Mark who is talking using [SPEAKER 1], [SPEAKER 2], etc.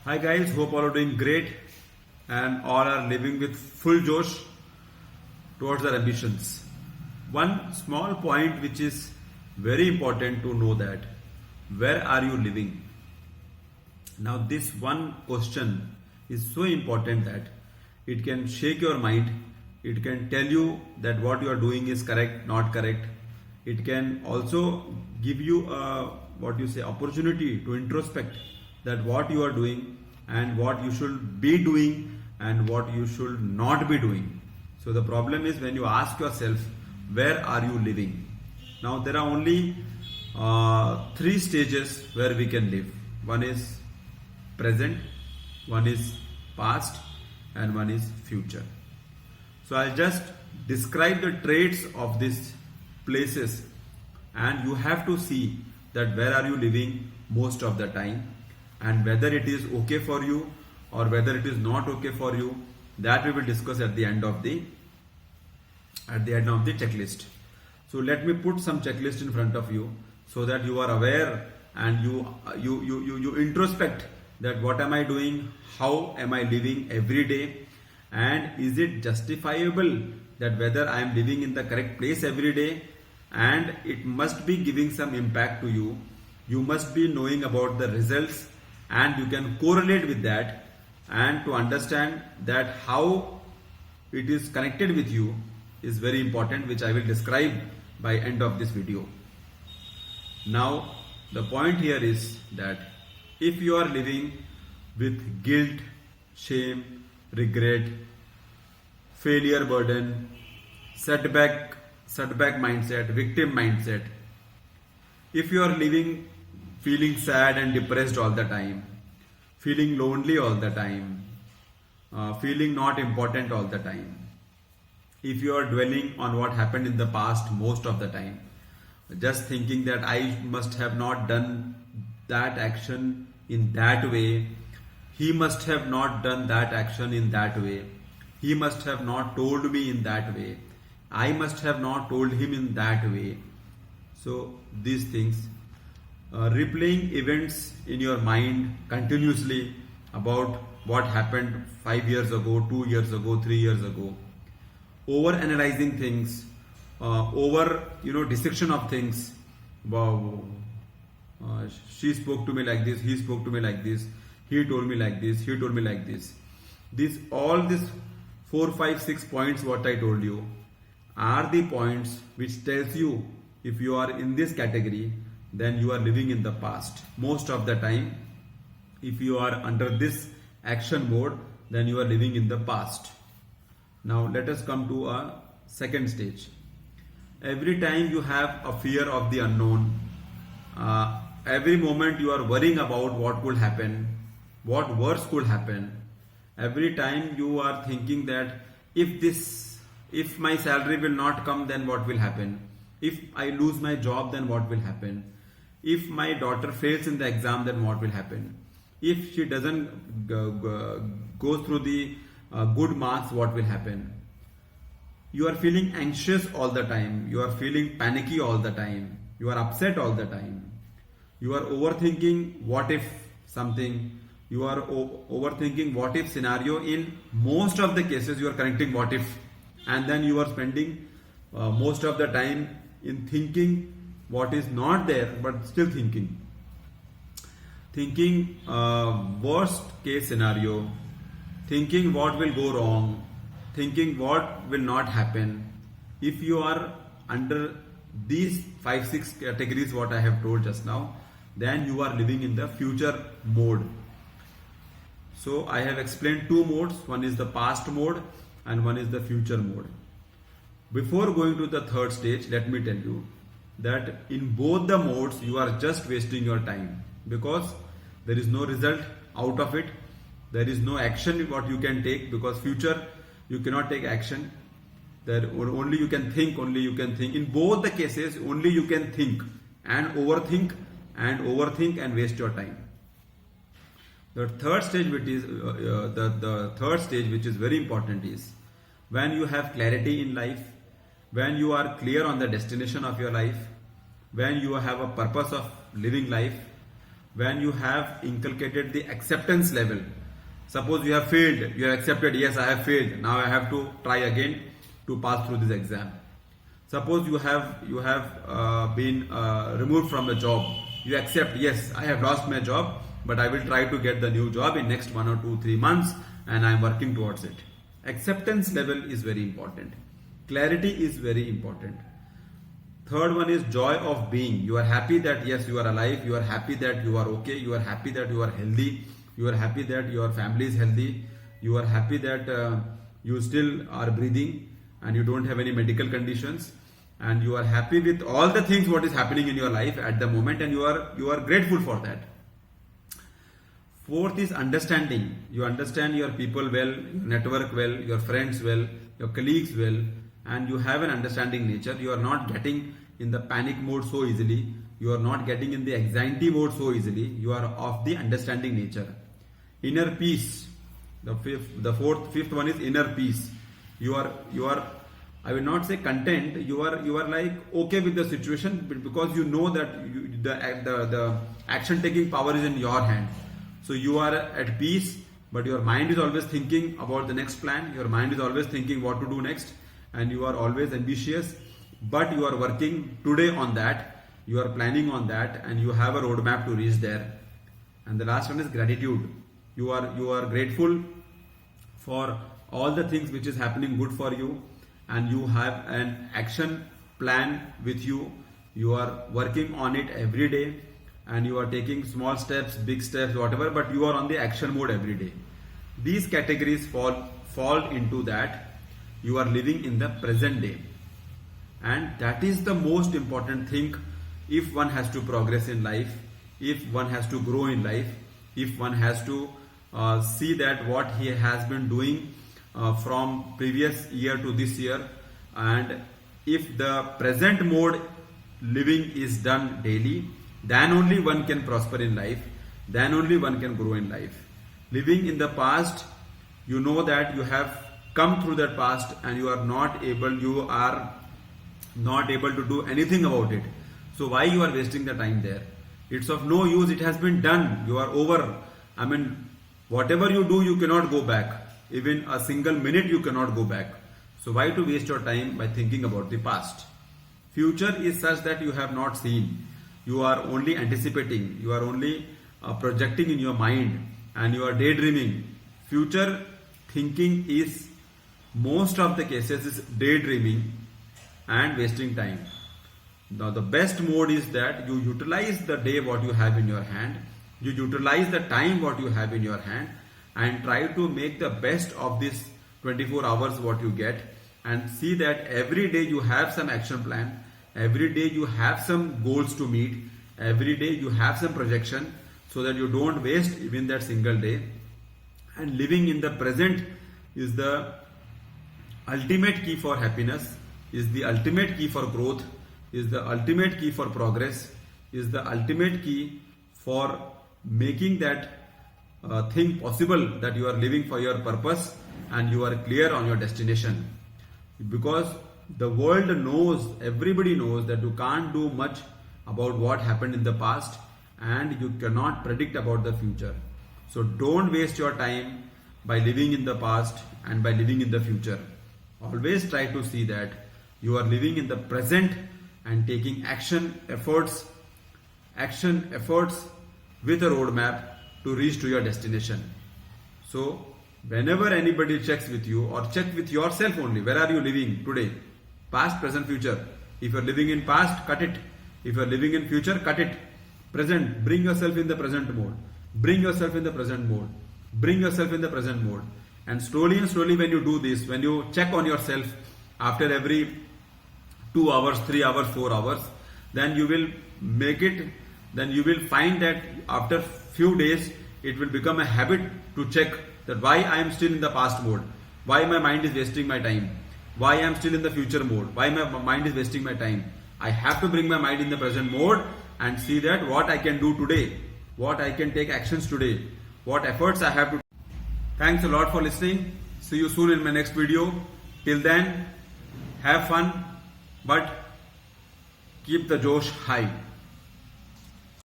[SPEAKER 1] Hi guys, hope all are doing great and all are living with full josh towards their ambitions. One small point which is very important to know that where are you living? Now this one question is so important that it can shake your mind. It can tell you that what you are doing is correct, not correct. It can also give you a opportunity to introspect that what you are doing and what you should be doing and what you should not be doing. So the problem is when you ask yourself, where are you living? Now there are only three stages where we can live. One is present, one is past, and one is future. So I'll just describe the traits of these places and you have to see that where are you living most of the time and whether it is okay for you or whether it is not okay for you. That we will discuss at the end of the checklist. So let me put some checklist in front of you so that you are aware and you introspect that what am I doing, how am I living every day, and is it justifiable that whether I am living in the correct place every day, and it must be giving some impact to you. You must be knowing about the results and you can correlate with that, and to understand that how it is connected with you is very important, which I will describe by end of this video. Now the point here is that if you are living with guilt, shame, regret, failure burden, setback mindset, victim mindset, if you are living feeling sad and depressed all the time, feeling lonely all the time, feeling not important all the time, if you are dwelling on what happened in the past most of the time, just thinking that I must have not done that action in that way, he must have not done that action in that way, he must have not told me in that way, I must have not told him in that way. So these things, replaying events in your mind continuously about what happened 5 years ago, 2 years ago, 3 years ago, over analyzing things, dissection of things. Wow, she spoke to me like this, he spoke to me like this, he told me like this, he told me like this. All these 4, 5, 6 points what I told you are the points which tells you if you are in this category, then you are living in the past. Most of the time, if you are under this action mode, then you are living in the past. Now let us come to a second stage. Every time you have a fear of the unknown, every moment you are worrying about what could happen, what worse could happen. Every time you are thinking that if my salary will not come, then what will happen? If I lose my job, then what will happen? If my daughter fails in the exam, then what will happen? If she doesn't go through the good marks, what will happen? You are feeling anxious all the time. You are feeling panicky all the time. You are upset all the time. You are overthinking what if something. You are overthinking what if scenario. In most of the cases, you are connecting what if, and then you are spending most of the time in thinking what is not there, but still thinking worst case scenario, thinking what will go wrong, thinking what will not happen. If you are under these 5, 6 categories what I have told just now, then you are living in the future mode. So I have explained two modes. One is the past mode and one is the future mode. Before going to the third stage, let me tell you that in both the modes you are just wasting your time, because there is no result out of it. There is no action what you can take, because future you cannot take action. There only you can think, In both the cases only you can think and overthink and waste your time. The third stage which is very important is when you have clarity in life, when you are clear on the destination of your life, when you have a purpose of living life, when you have inculcated the acceptance level. Suppose you have failed, you have accepted, yes, I have failed, now I have to try again to pass through this exam. Suppose you have been removed from the job, you accept, yes, I have lost my job, but I will try to get the new job in next 1 or 2, 3 months, and I am working towards it. Acceptance level is very important. Clarity is very important. Third one is joy of being. You are happy that yes, you are alive, you are happy that you are okay, you are happy that you are healthy, you are happy that your family is healthy, you are happy that you still are breathing and you don't have any medical conditions, and you are happy with all the things what is happening in your life at the moment, and you are grateful for that. Fourth is understanding. You understand your people well, your network well, your friends well, your colleagues well, and you have an understanding nature. You are not getting in the panic mode so easily. You are not getting in the anxiety mode so easily. You are of the understanding nature. Inner peace. The fifth one is inner peace. You are I will not say content. You are like okay with the situation, because you know that the action taking power is in your hand. So you are at peace, but your mind is always thinking about the next plan. Your mind is always thinking what to do next, and you are always ambitious, but you are working today on that. You are planning on that, and you have a roadmap to reach there. And the last one is gratitude. You are grateful for all the things which is happening good for you, and you have an action plan with you. You are working on it every day, and you are taking small steps, big steps, whatever, but you are on the action mode every day. These categories fall into that. You are living in the present day, and that is the most important thing if one has to progress in life, if one has to grow in life, if one has to see that what he has been doing from previous year to this year, and if the present mode living is done daily, then only one can prosper in life, then only one can grow in life. Living in the past, you know that you have come through that past and you are not able to do anything about it. So why you are wasting the time there? It's of no use. It has been done. You are over. I mean, whatever you do, you cannot go back. Even a single minute you cannot go back. So why to waste your time by thinking about the past? Future is such that you have not seen. You are only anticipating. You are only projecting in your mind, and you are daydreaming. Future thinking is, most of the cases, is daydreaming and wasting time. Now the best mode is that you utilize the day what you have in your hand, you utilize the time what you have in your hand, and try to make the best of this 24 hours what you get, and see that every day you have some action plan, every day you have some goals to meet, every day you have some projection, so that you don't waste even that single day. And living in the present is the ultimate key for happiness, is the ultimate key for growth, is the ultimate key for progress, is the ultimate key for making that thing possible, that you are living for your purpose and you are clear on your destination. Because the world knows, everybody knows that you can't do much about what happened in the past, and you cannot predict about the future. So don't waste your time by living in the past and by living in the future. Always try to see that you are living in the present and taking action efforts with a roadmap to reach to your destination. So whenever anybody checks with you, or check with yourself only, where are you living today? Past, present, future. If you are living in past, cut it. If you are living in future, cut it. Present, bring yourself in the present mode. Bring yourself in the present mode. Bring yourself in the present mode. And slowly when you do this, when you check on yourself after every 2 hours, 3 hours, 4 hours, then you will make it, then you will find that after few days, it will become a habit to check that why I am still in the past mode, why my mind is wasting my time, why I am still in the future mode, why my mind is wasting my time. I have to bring my mind in the present mode and see that what I can do today, what I can take actions today, what efforts I have to. Thanks a lot for listening. See you soon in my next video. Till then, have fun, but keep the Josh high.